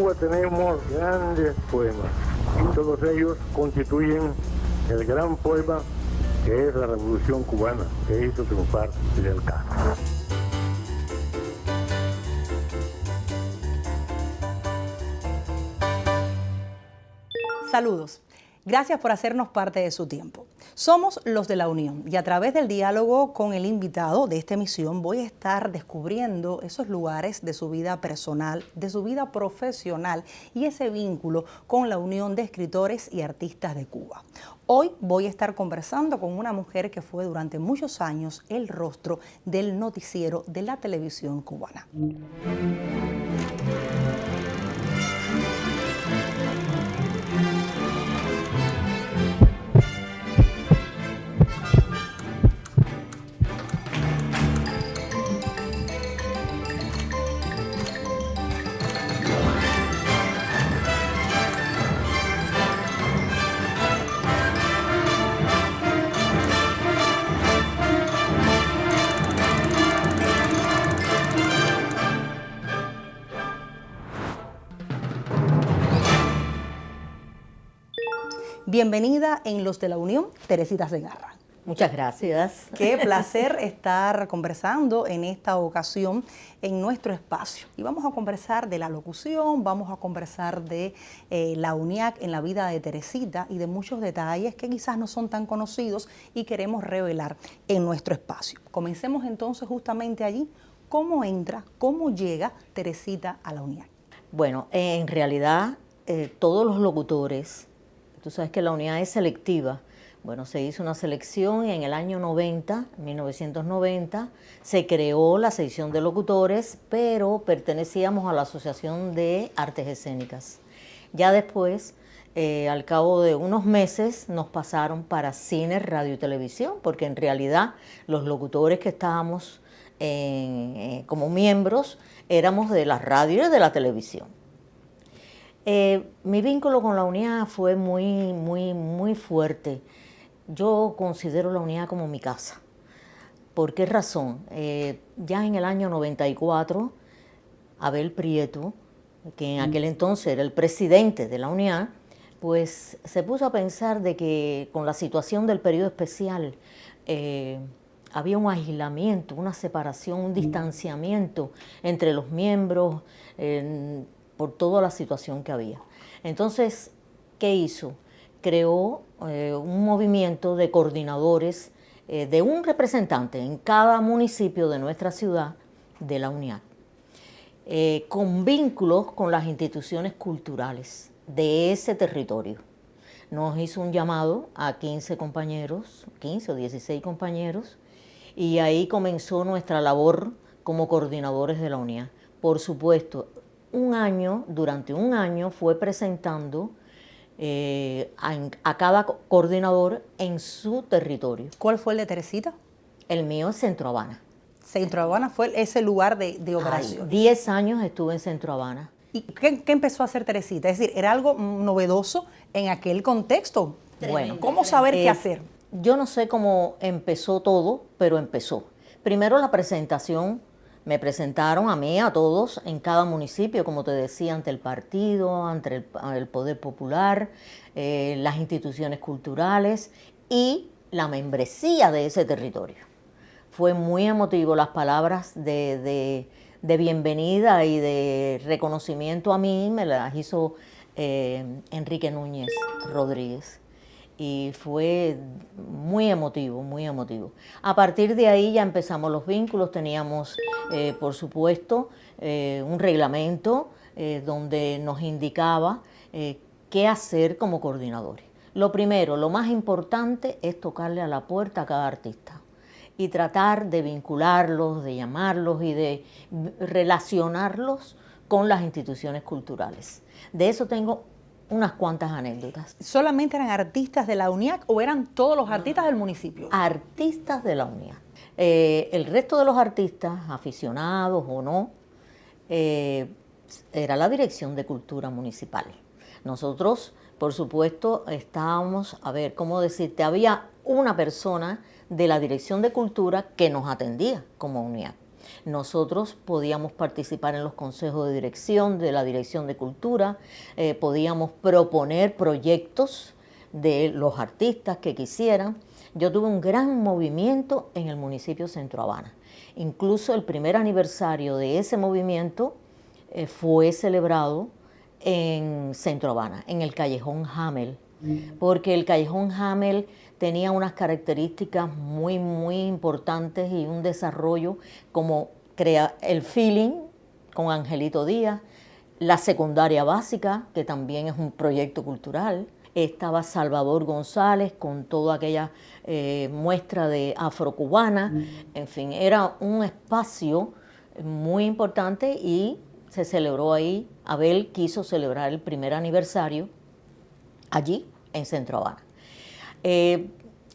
Cuba tenemos grandes poemas y todos ellos constituyen el gran poema que es la Revolución Cubana, que hizo triunfar Fidel Castro. Saludos. Gracias por hacernos parte de su tiempo. Somos los de la Unión y a través del diálogo con el invitado de esta emisión voy a estar descubriendo esos lugares de su vida personal, de su vida profesional y ese vínculo con la Unión de Escritores y Artistas de Cuba. Hoy voy a estar conversando con una mujer que fue durante muchos años el rostro del noticiero de la televisión cubana. Bienvenida en Los de la Unión, Teresita Segarra. Muchas gracias. Qué placer estar conversando en esta ocasión en nuestro espacio. Y vamos a conversar de la locución, vamos a conversar de la UNIAC en la vida de Teresita y de muchos detalles que quizás no son tan conocidos y queremos revelar en nuestro espacio. Comencemos entonces justamente allí. ¿Cómo entra, cómo llega Teresita a la UNIAC? Bueno, en realidad todos los locutores, tú sabes que la unidad es selectiva. Bueno, se hizo una selección y en el año 1990, se creó la sección de locutores, pero pertenecíamos a la Asociación de Artes Escénicas. Ya después, al cabo de unos meses, nos pasaron para cine, radio y televisión, porque en realidad los locutores que estábamos como miembros éramos de la radio y de la televisión. Mi vínculo con la unidad fue muy fuerte. Yo considero la unidad como mi casa. ¿Por qué razón? Ya en el año 94, Abel Prieto, que en aquel entonces era el presidente de la unidad, pues se puso a pensar de que con la situación del periodo especial había un aislamiento, una separación, un distanciamiento entre los miembros, por toda la situación que había. Entonces, ¿qué hizo? Creó un movimiento de coordinadores, de un representante en cada municipio de nuestra ciudad de la UNIAC, con vínculos con las instituciones culturales de ese territorio. Nos hizo un llamado a 15 compañeros, 15 o 16 compañeros, y ahí comenzó nuestra labor como coordinadores de la UNIAC. Por supuesto, durante un año fue presentando a cada coordinador en su territorio. ¿Cuál fue el de Teresita? El mío es Centro Habana. Centro Habana fue ese lugar de operación. 10 años estuve en Centro Habana. ¿Y qué empezó a hacer Teresita? Es decir, ¿era algo novedoso en aquel contexto? Bueno, ¿cómo saber qué hacer? Yo no sé cómo empezó todo, pero empezó. Primero la presentación. Me presentaron a mí, a todos, en cada municipio, como te decía, ante el partido, ante el Poder Popular, las instituciones culturales y la membresía de ese territorio. Fue muy emotivo las palabras de bienvenida y de reconocimiento a mí, me las hizo Enrique Núñez Rodríguez. Y fue muy emotivo, muy emotivo. A partir de ahí ya empezamos los vínculos, teníamos, por supuesto, un reglamento donde nos indicaba qué hacer como coordinadores. Lo primero, lo más importante es tocarle a la puerta a cada artista y tratar de vincularlos, de llamarlos y de relacionarlos con las instituciones culturales. De eso tengo unas cuantas anécdotas. ¿Solamente eran artistas de la UNIAC o eran todos los artistas del municipio? Artistas de la UNIAC. El resto de los artistas, aficionados o no, era la Dirección de Cultura Municipal. Nosotros, por supuesto, estábamos, a ver, ¿cómo decirte? Había una persona de la Dirección de Cultura que nos atendía como UNIAC. nosotros podíamos participar en los consejos de dirección de la Dirección de Cultura, podíamos proponer proyectos de los artistas que quisieran. Yo tuve un gran movimiento en el municipio de Centro Habana. Incluso el primer aniversario de ese movimiento fue celebrado en Centro Habana, en el Callejón Hamel, porque el Callejón Hamel tenía unas características muy, muy importantes y un desarrollo como el feeling con Angelito Díaz, la secundaria básica, que también es un proyecto cultural. Estaba Salvador González con toda aquella muestra de afrocubana. En fin, era un espacio muy importante y se celebró ahí. Abel quiso celebrar el primer aniversario allí en Centro Habana.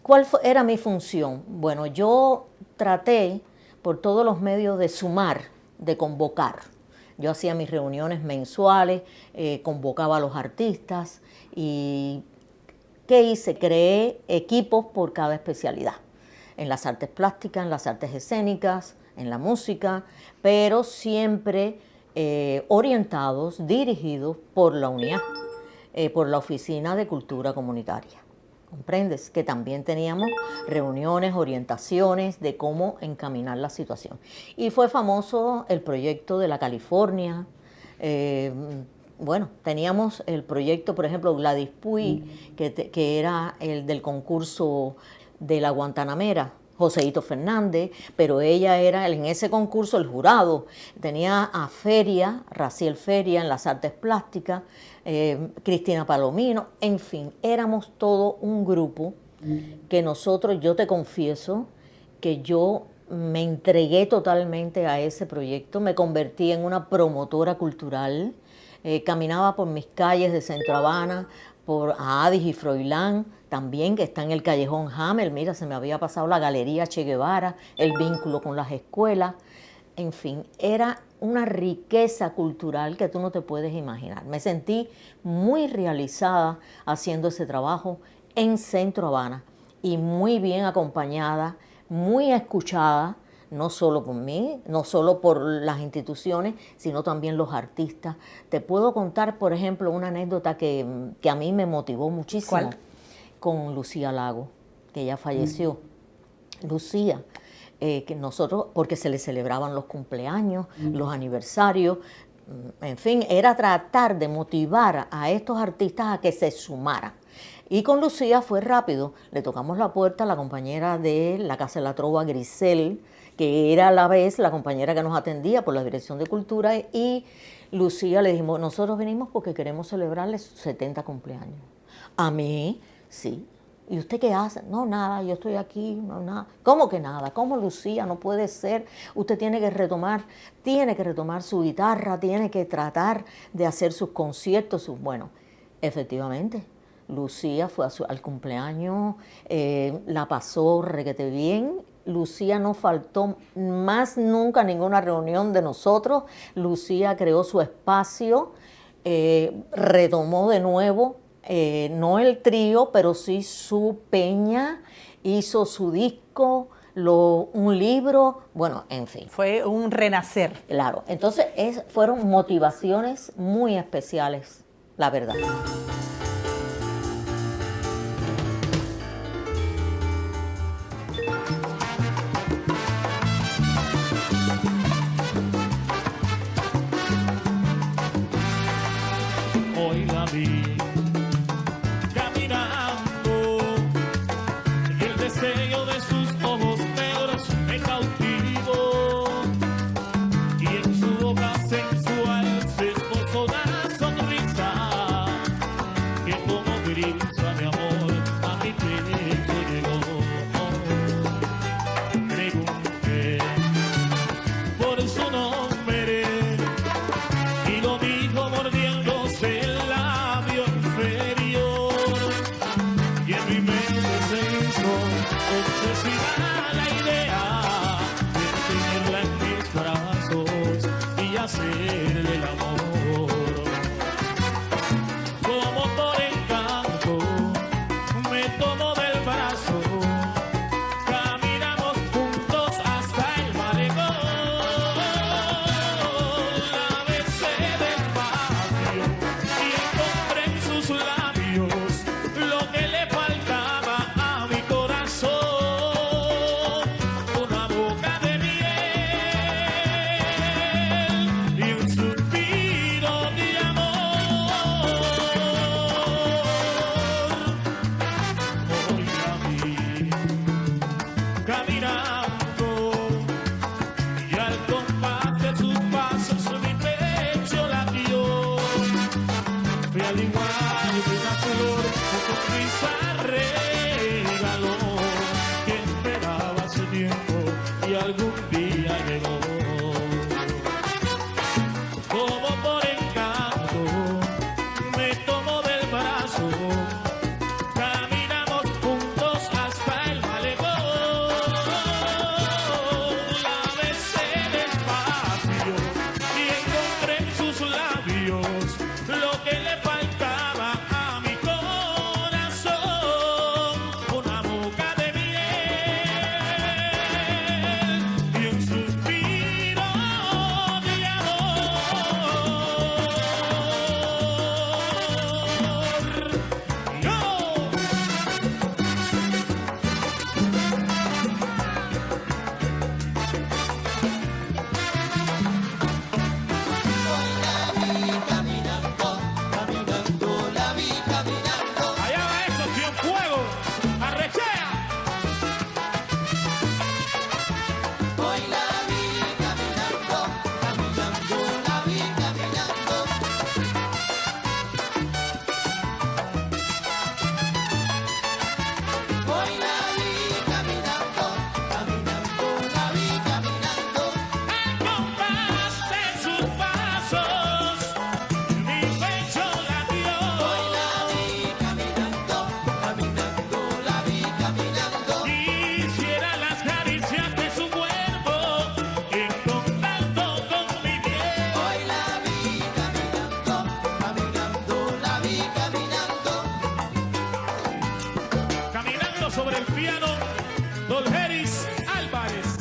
¿Cuál era mi función? Bueno, yo traté por todos los medios de sumar, de convocar. Yo hacía mis reuniones mensuales, convocaba a los artistas y ¿qué hice? Creé equipos por cada especialidad, en las artes plásticas, en las artes escénicas, en la música, pero siempre orientados, dirigidos por la UNIA, por la Oficina de Cultura Comunitaria. ¿Comprendes? Que también teníamos reuniones, orientaciones de cómo encaminar la situación. Y fue famoso el proyecto de la California. Bueno, teníamos el proyecto, por ejemplo, Gladys Puy, que era el del concurso de la Guantanamera, Joseito Fernández, pero ella era en ese concurso el jurado. Tenía a Feria, Raciel Feria en las artes plásticas, Cristina Palomino, en fin, éramos todo un grupo que nosotros, yo te confieso que yo me entregué totalmente a ese proyecto, me convertí en una promotora cultural, caminaba por mis calles de Centro Habana, por Adis y Froilán, también que está en el Callejón Hamel, mira, se me había pasado la Galería Che Guevara, el vínculo con las escuelas, en fin, era una riqueza cultural que tú no te puedes imaginar. Me sentí muy realizada haciendo ese trabajo en Centro Habana y muy bien acompañada, muy escuchada, no solo por mí, no solo por las instituciones, sino también los artistas. Te puedo contar, por ejemplo, una anécdota que a mí me motivó muchísimo. ¿Cuál? Con Lucía Lago, que ella falleció. Lucía, que nosotros, porque se le celebraban los cumpleaños, los aniversarios, en fin, era tratar de motivar a estos artistas a que se sumaran. Y con Lucía fue rápido, le tocamos la puerta a la compañera de la Casa de la Trova, Grisel, que era a la vez la compañera que nos atendía por la Dirección de Cultura, y Lucía le dijimos, nosotros venimos porque queremos celebrarle sus 70 cumpleaños. A mí, sí. ¿Y usted qué hace? No, nada, yo estoy aquí, no, nada. ¿Cómo que nada? ¿Cómo, Lucía? No puede ser. Usted tiene que retomar su guitarra, tiene que tratar de hacer sus conciertos. Bueno, efectivamente, Lucía fue al cumpleaños, la pasó requete bien. Lucía no faltó más nunca a ninguna reunión de nosotros. Lucía creó su espacio, retomó de nuevo, no el trío, pero sí su peña, hizo su disco, un libro, bueno, en fin. Fue un renacer. Claro, entonces fueron motivaciones muy especiales, la verdad. Hoy la vi caminando y el destello de sus ojos negros me cautivó y en su boca sensual se esbozó una sonrisa que como brisa de amor a mi pecho llegó. Pregunté por su nombre y lo dijo mordiéndose el labio inferior, y en mi mente se hizo obsesiva la idea de tenerla en mis brazos y hacerle el amor. Como por encanto me tomó del brazo, caminamos juntos hasta el malecón. Tocando sobre el piano, Dolgeris Álvarez.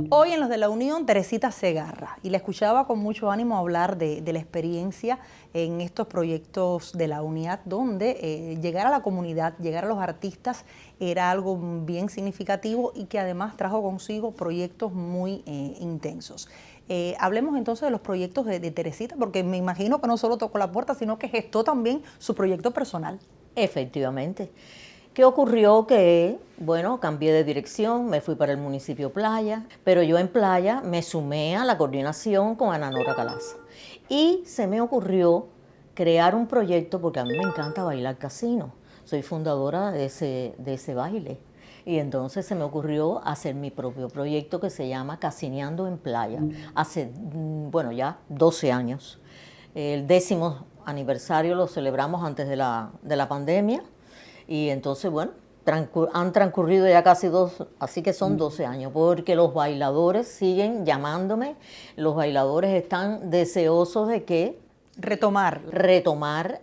Hoy en Los de la Unión, Teresita Segarra, y la escuchaba con mucho ánimo hablar de la experiencia en estos proyectos de la UNIAD, donde llegar a la comunidad, llegar a los artistas era algo bien significativo y que además trajo consigo proyectos muy intensos. Hablemos entonces de los proyectos de Teresita, porque me imagino que no solo tocó la puerta, sino que gestó también su proyecto personal. Efectivamente. ¿Qué ocurrió? Que, bueno, cambié de dirección, me fui para el municipio Playa, pero yo en Playa me sumé a la coordinación con Ana Nora Calaza. Y se me ocurrió crear un proyecto, porque a mí me encanta bailar casino. Soy fundadora de ese baile. Y entonces se me ocurrió hacer mi propio proyecto que se llama Casineando en Playa. Hace, bueno, ya 12 años. El 10º aniversario lo celebramos antes de la pandemia. Y entonces, bueno, han transcurrido ya casi así que son 12 años, porque los bailadores siguen llamándome, los bailadores están deseosos de que retomar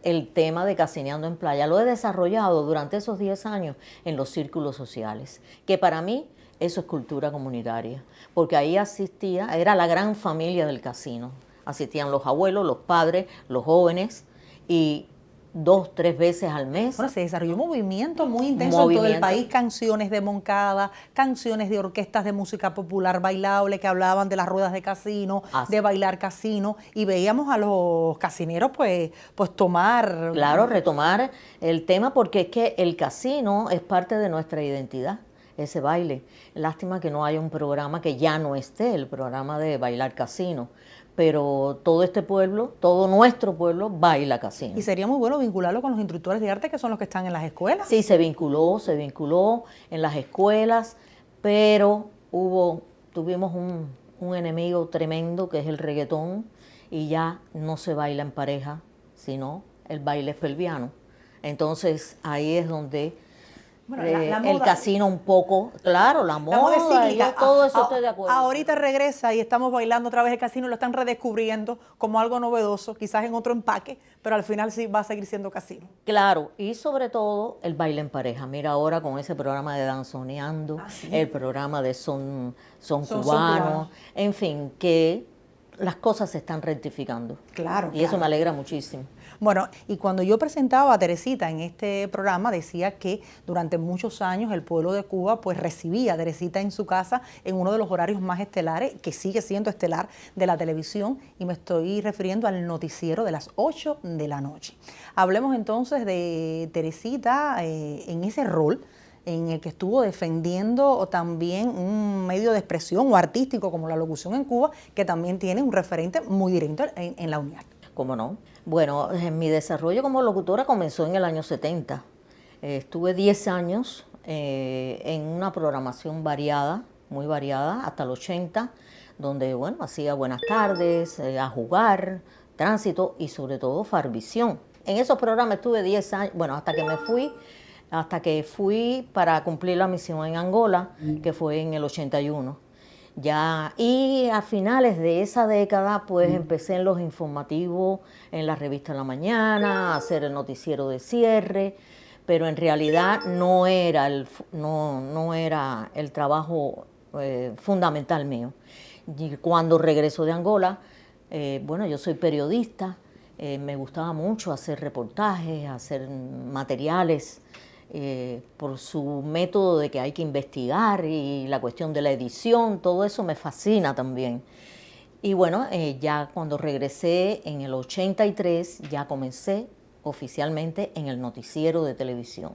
el tema de Casineando en Playa. Lo he desarrollado durante esos 10 años en los círculos sociales, que para mí eso es cultura comunitaria, porque ahí era la gran familia del casino. Asistían los abuelos, los padres, los jóvenes, y 2, 3 veces al mes. Bueno, se desarrolló un movimiento muy intenso en todo el país, canciones de Moncada, canciones de orquestas de música popular bailable que hablaban de las ruedas de casino, de bailar casino, y veíamos a los casineros pues tomar... Claro, retomar el tema, porque es que el casino es parte de nuestra identidad, ese baile. Lástima que no haya un programa, que ya no esté el programa de bailar casino, pero todo este pueblo, todo nuestro pueblo baila casino. Y sería muy bueno vincularlo con los instructores de arte, que son los que están en las escuelas. Sí, se vinculó en las escuelas, pero tuvimos un enemigo tremendo, que es el reggaetón, y ya no se baila en pareja, sino el baile es pelviano. Entonces ahí es donde bueno, la moda, el casino un poco, claro, la moda es cíclica. Todo eso estoy de acuerdo. Ahorita regresa y estamos bailando otra vez el casino, lo están redescubriendo como algo novedoso, quizás en otro empaque, pero al final sí va a seguir siendo casino. Claro, y sobre todo el baile en pareja. Mira ahora con ese programa de Danzoneando, ¿sí? El programa de son cubano, en fin, que las cosas se están rectificando. Claro. Y eso me alegra muchísimo. Bueno, y cuando yo presentaba a Teresita en este programa, decía que durante muchos años el pueblo de Cuba pues recibía a Teresita en su casa en uno de los horarios más estelares, que sigue siendo estelar, de la televisión, y me estoy refiriendo al noticiero de las 8 de la noche. Hablemos entonces de Teresita en ese rol en el que estuvo defendiendo también un medio de expresión o artístico como la locución en Cuba, que también tiene un referente muy directo en la UNIAC. ¿Cómo no? Bueno, mi desarrollo como locutora comenzó en el año 70. Estuve 10 años en una programación variada, muy variada, hasta el 80, donde, bueno, hacía Buenas Tardes, A Jugar, Tránsito y sobre todo Farvisión. En esos programas estuve 10 años, bueno, hasta que fui para cumplir la misión en Angola, que fue en el 81. Ya, y a finales de esa década, pues empecé en los informativos, en la revista La Mañana, a hacer el noticiero de cierre, pero en realidad no era el trabajo fundamental mío. Y cuando regreso de Angola, bueno, yo soy periodista, me gustaba mucho hacer reportajes, hacer materiales, por su método de que hay que investigar y la cuestión de la edición, todo eso me fascina también. Y bueno, ya cuando regresé en el 83, ya comencé oficialmente en el noticiero de televisión.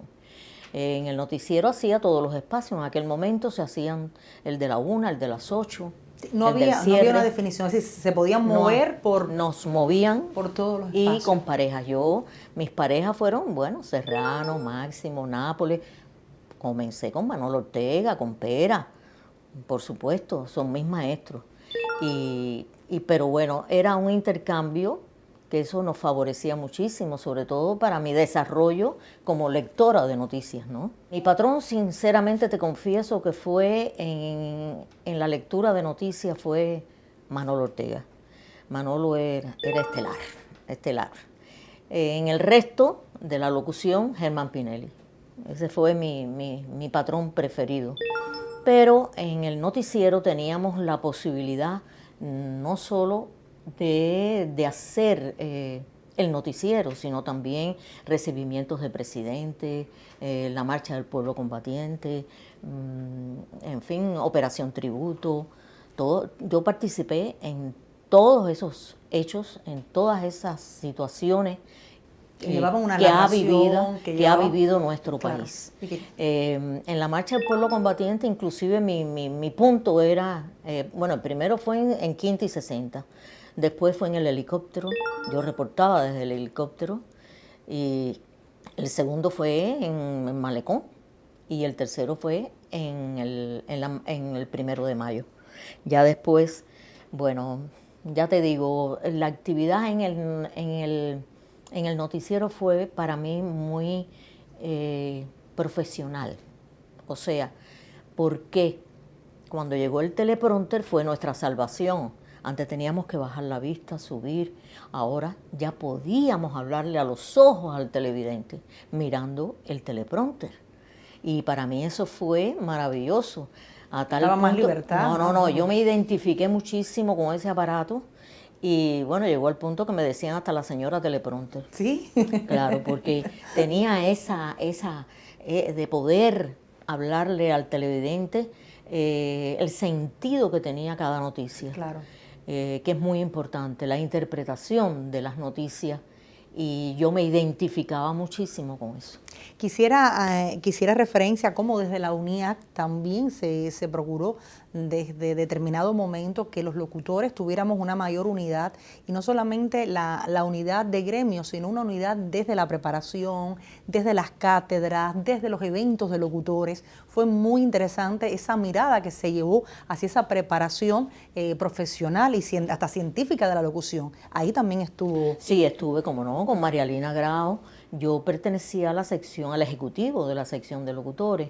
En el noticiero hacía todos los espacios, en aquel momento se hacían el de la 1, el de las 8. No había una definición, es decir, se podían mover nos movían por todos los espacios. Y con parejas. Mis parejas fueron, bueno, Serrano, Máximo, Nápoles. Comencé con Manolo Ortega, con Pera, por supuesto, son mis maestros. Pero bueno, era un intercambio que eso nos favorecía muchísimo, sobre todo para mi desarrollo como lectora de noticias, ¿no? Mi patrón, sinceramente te confieso que fue en la lectura de noticias fue Manolo Ortega. Manolo era estelar. En el resto de la locución, Germán Pinelli. Ese fue mi patrón preferido. Pero en el noticiero teníamos la posibilidad no solo de hacer el noticiero, sino también recibimientos de presidente, la marcha del pueblo combatiente, en fin, Operación Tributo, todo. Yo participé en todos esos hechos, en todas esas situaciones que ha vivido nuestro país. En la marcha del pueblo combatiente, inclusive mi punto era, bueno, el primero fue en Quinta y 60, después fue en el helicóptero, yo reportaba desde el helicóptero, y el segundo fue en Malecón, y el tercero fue en el 1 de mayo. Ya después, bueno, ya te digo, la actividad en el noticiero fue para mí muy profesional. O sea, porque cuando llegó el teleprompter fue nuestra salvación. Antes teníamos que bajar la vista, subir. Ahora ya podíamos hablarle a los ojos al televidente mirando el teleprompter. Y para mí eso fue maravilloso. A tal Daba punto, más libertad. No, yo me identifiqué muchísimo con ese aparato Y bueno, llegó al punto que me decían hasta la señora teleprompter. Sí. Claro, porque tenía esa de poder hablarle al televidente el sentido que tenía cada noticia. Claro. Que es muy importante, la interpretación de las noticias, y yo me identificaba muchísimo con eso. Quisiera referencia a cómo desde la UNIAC también se procuró desde determinado momento que los locutores tuviéramos una mayor unidad, y no solamente la unidad de gremio, sino una unidad desde la preparación, desde las cátedras, desde los eventos de locutores. Fue muy interesante esa mirada que se llevó hacia esa preparación profesional y hasta científica de la locución. Ahí también estuvo. Sí, estuve, como no, con Marialina Grau. Yo pertenecía a la sección, al ejecutivo de la sección de locutores.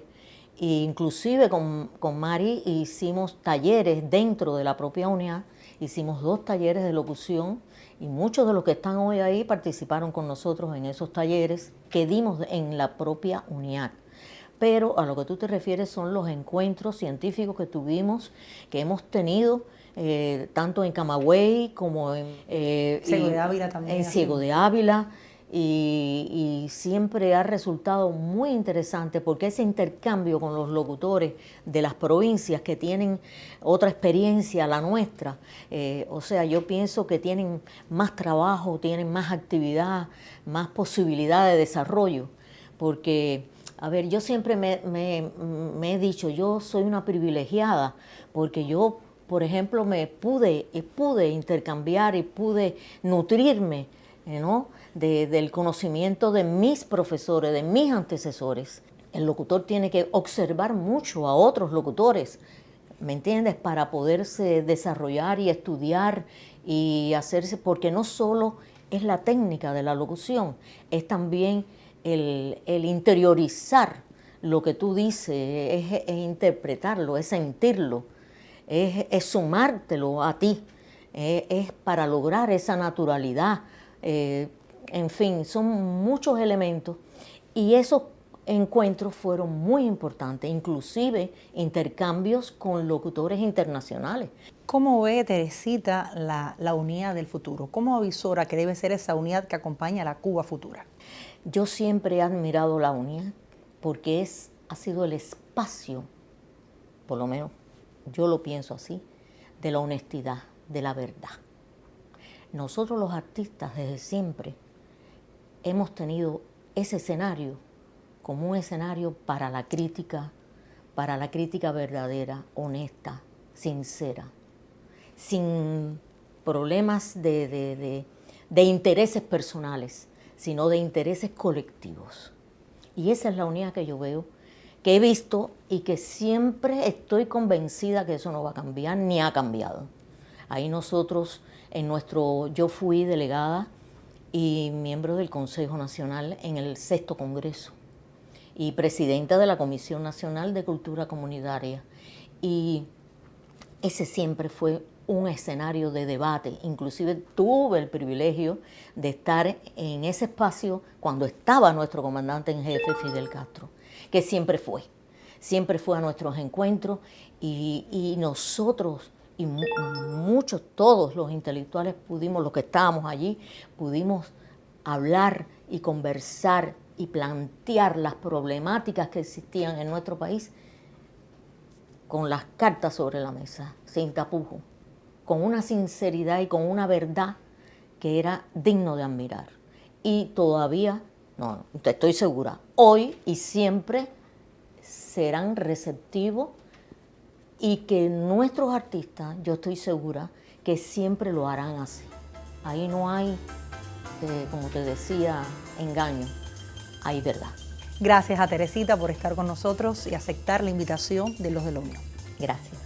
E inclusive con Mari hicimos talleres dentro de la propia UNIAC, hicimos 2 talleres de locución, y muchos de los que están hoy ahí participaron con nosotros en esos talleres que dimos en la propia UNIAC. Pero a lo que tú te refieres son los encuentros científicos que tuvimos, que hemos tenido tanto en Camagüey como en Ciego de Ávila también. En Ciego de Ávila. Y siempre ha resultado muy interesante, porque ese intercambio con los locutores de las provincias que tienen otra experiencia a la nuestra, o sea, yo pienso que tienen más trabajo, tienen más actividad, más posibilidad de desarrollo, porque, a ver, yo siempre me he dicho, yo soy una privilegiada, porque yo, por ejemplo, pude intercambiar y pude nutrirme, ¿no?, del conocimiento de mis profesores, de mis antecesores. El locutor tiene que observar mucho a otros locutores, ¿me entiendes?, para poderse desarrollar y estudiar y hacerse, porque no solo es la técnica de la locución, es también el interiorizar lo que tú dices, es interpretarlo, es sentirlo, es sumártelo a ti, es para lograr esa naturalidad. En fin, son muchos elementos, y esos encuentros fueron muy importantes, inclusive intercambios con locutores internacionales. ¿Cómo ve Teresita la unidad del futuro? ¿Cómo avisora que debe ser esa unidad que acompaña a la Cuba futura? Yo siempre he admirado la unidad porque ha sido el espacio, por lo menos yo lo pienso así, de la honestidad, de la verdad. Nosotros los artistas desde siempre hemos tenido ese escenario como un escenario para la crítica verdadera, honesta, sincera, sin problemas de intereses personales, sino de intereses colectivos. Y esa es la unidad que yo veo, que he visto, y que siempre estoy convencida que eso no va a cambiar, ni ha cambiado. Ahí nosotros, yo fui delegada y miembro del Consejo Nacional en el 6º Congreso y presidenta de la Comisión Nacional de Cultura Comunitaria. Y ese siempre fue un escenario de debate. Inclusive tuve el privilegio de estar en ese espacio cuando estaba nuestro comandante en jefe, Fidel Castro, que siempre fue a nuestros encuentros, y nosotros y muchos, todos los intelectuales los que estábamos allí, pudimos hablar y conversar y plantear las problemáticas que existían en nuestro país con las cartas sobre la mesa, sin tapujos, con una sinceridad y con una verdad que era digno de admirar. Y todavía, no, estoy segura, hoy y siempre serán receptivos, y que nuestros artistas, yo estoy segura, que siempre lo harán así. Ahí no hay, como te decía, engaño, hay verdad. Gracias a Teresita por estar con nosotros y aceptar la invitación de Los de la Unión. Gracias.